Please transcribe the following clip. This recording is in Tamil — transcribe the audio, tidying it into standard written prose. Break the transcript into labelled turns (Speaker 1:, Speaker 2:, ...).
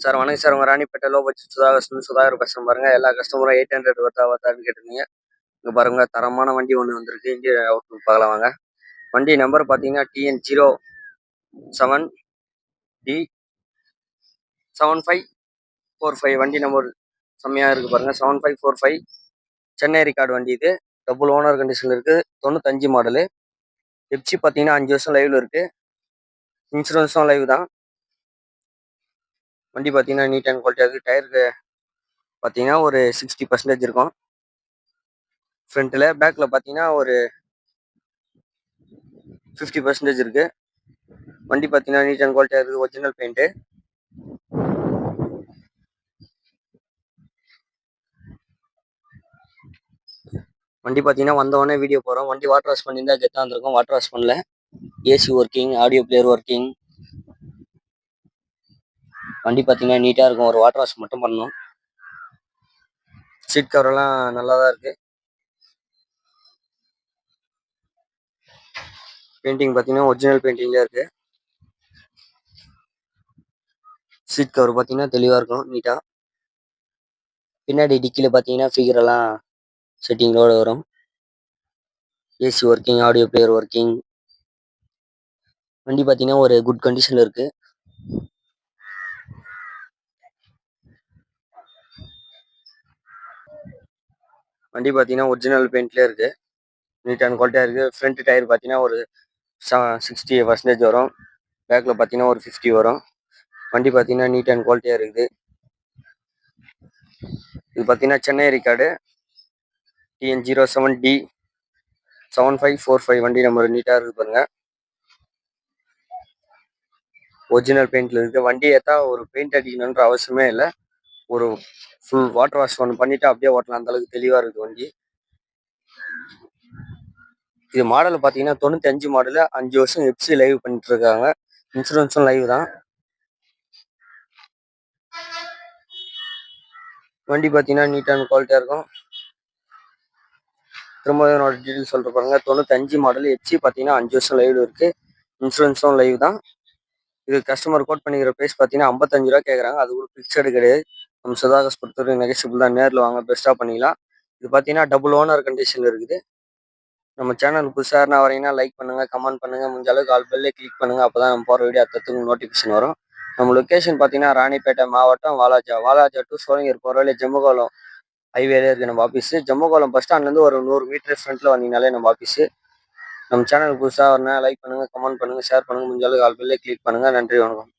Speaker 1: சார் வணக்கம் சார். உங்கள் ராணிப்பேட்டை லோ பட்ஜெட் சுதாகர் பேசுகிறேன் பாருங்கள். எல்லா கஸ்டமரும் 800 வருதான்னு கேட்டிருந்தீங்க. இங்கே பாருங்கள், தரமான வண்டி ஒன்று வந்திருக்கு. இங்கே அவுட்லுக் பார்க்கலாம் வாங்க. வண்டி நம்பர் பார்த்தீங்கன்னா TN070D7545. வண்டி நம்பர் செம்மையாக இருக்குது பாருங்கள். 7545 சென்னை ரெக்கார்டு வண்டி. இது டபுள் ஓனர் கண்டிஷனில் இருக்குது. 95 மாடலு. எப்சி பார்த்தீங்கன்னா 5 வருஷம் லைவில் இருக்குது. இன்சூரன்ஸும் லைவ் தான். வண்டி பார்த்தீங்கன்னா நீட் அண்ட் குவாலிட்டியாக இருக்குது. டயருக்கு பார்த்தீங்கன்னா ஒரு 60% இருக்கும் ஃப்ரண்ட்டில். பேக்கில் பார்த்தீங்கன்னா ஒரு 50% இருக்குது. வண்டி பார்த்தீங்கன்னா நீட் அண்ட் குவாலிட்டியாக இருக்குது. Original paint. வண்டி பார்த்தீங்கன்னா வந்தவொடனே வீடியோ போகிறோம். வண்டி வாட்டர் வாஷ் பண்ணியிருந்தால் கெத்தாக இருந்திருக்கும். வாட்டர் வாஷ் பண்ணல. AC working, audio player working. வண்டி பார்த்தீங்கன்னா நீட்டாக இருக்கும். ஒரு வாட்டர் வாஷ் மட்டும் பண்ணணும். சீட் கவரெல்லாம் நல்லா தான் இருக்குது. பெயிண்டிங் பார்த்தீங்கன்னா ஒரிஜினல் பெயிண்டிங்காக இருக்குது. சீட் கவர் பார்த்தீங்கன்னா தெளிவாக இருக்கும், நீட்டாக. பின்னாடி டிக்கியில் பார்த்தீங்கன்னா ஃபிகரெல்லாம் செட்டிங்களோடு வரும். AC working, audio player working. வண்டி பார்த்தீங்கன்னா ஒரு குட் கண்டிஷனில் இருக்குது. வண்டி பார்த்தீங்கன்னா ஒரிஜினல் பெயிண்ட்லேயே இருக்குது. நீட் அண்ட் குவாலிட்டியாக இருக்குது. ஃப்ரண்ட் டயர் பார்த்தீங்கன்னா ஒரு 60% வரும். பேக்கில் பார்த்தீங்கன்னா ஒரு 50 வரும். வண்டி பார்த்தீங்கன்னா நீட் அண்ட் குவாலிட்டியாக இருக்குது. இது பார்த்தீங்கன்னா சென்னை ரெக்கார்டு TN070D7545. வண்டி நம்பர் நீட்டாக இருக்குது பாருங்கள். ஒரிஜினல் பெயிண்டில் இருக்குது. வண்டி ஏற்றா ஒரு பெயிண்ட் அடிக்கணுன்ற அவசியமே இல்லை. ஒரு ஃபுல் வாட்டர் வாஷ் ஒன்று பண்ணிவிட்டு அப்படியே ஓட்டலாம். அந்தளவுக்கு தெளிவாக இருக்குது வண்டி. இது மாடல் பார்த்தீங்கன்னா 95 மாடலு. 5 வருஷம் எப்சி லைவ் பண்ணிட்டு இருக்காங்க. இன்சூரன்ஸும் லைவ் தான். வண்டி பார்த்தீங்கன்னா நீட் அண்ட் குவாலிட்டியாக இருக்கும். திரும்ப என்னோட டீட்டெயில் சொல்லிட்டு பாருங்க. 95 மாடல். எப்சி பார்த்தீங்கன்னா 5 வருஷம் லைவில் இருக்குது. இன்சூரன்ஸும் லைவ் தான். இது கஸ்டமர் கோட் பண்ணிக்கிற ப்ரைஸ் பார்த்தீங்கன்னா 55 ரூபா கேட்குறாங்க. அது கூட ஃபிக்ஸடு கிடையாது. நம்ம சுதாகர் பொறுத்தவரைக்கும் நெகஷியபிள் தான். நேரில் வாங்க, பெஸ்ட்டாக பண்ணிக்கலாம். இது பார்த்தீங்கன்னா டபுள் ஓனர் கண்டிஷனில் இருக்குது. நம்ம சேனல் புதுசாக நான் வரீங்கன்னா லைக் பண்ணுங்கள், கமெண்ட் பண்ணுங்கள். முடிஞ்ச அளவுக்கு ஆல் பெல்லே கிளிக் பண்ணுங்கள். அப்போ தான் நம்ம போகிற வீடியோ அடுத்ததுக்கு நோட்டிஃபிகேஷன் வரும். நம்ம லொக்கேஷன் பார்த்தீங்கன்னா ராணிப்பேட்டை மாவட்டம் வாலாஜா டு சோழங்கர் போகிற வழியில் ஜெம்மகோலம் ஹைவேலே இருக்குது நம்ம ஆஃபீஸு. ஜெம்மகோலம் பஸ் ஸ்டாண்ட்லேருந்து ஒரு 100 மீட்டர் ஃப்ரண்ட்டில் வந்தீங்கனாலே நம்ம ஆஃபீஸு. நம்ம சேனல் புதுசாக வரணும், லைக் பண்ணுங்கள், கமெண்ட் பண்ணுங்கள், ஷேர் பண்ணுங்கள். முடிஞ்ச அளவுக்கு ஆல் பெல்லே கிளிக் பண்ணுங்கள். நன்றி, வணக்கம்.